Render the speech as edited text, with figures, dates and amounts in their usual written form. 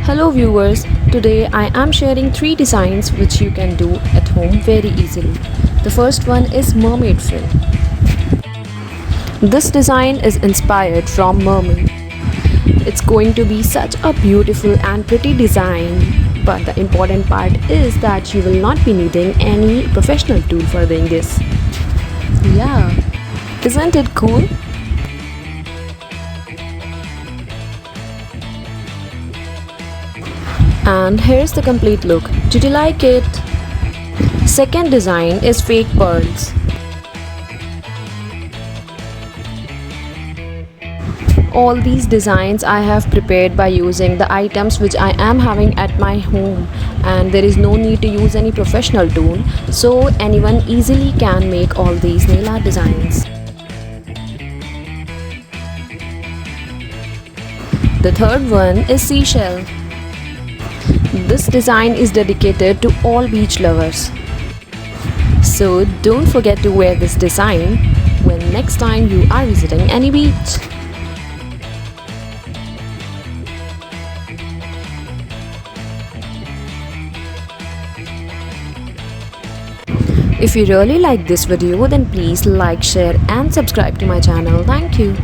Hello viewers, today I am sharing 3 designs which you can do at home very easily. The first one is mermaid frill. This design is inspired from mermaid. It's going to be such a beautiful and pretty design, but the important part is that you will not be needing any professional tool for doing this. Yeah, isn't it cool? And here's the complete look. Did you like it? Second design is fake pearls. All these designs I have prepared by using the items which I am having at my home, and there is no need to use any professional tool, so anyone easily can make all these nail art designs. The third one is seashell. This design is dedicated to all beach lovers. So don't forget to wear this design when next time you are visiting any beach. If you really like this video, then please like, share and subscribe to my channel. Thank you.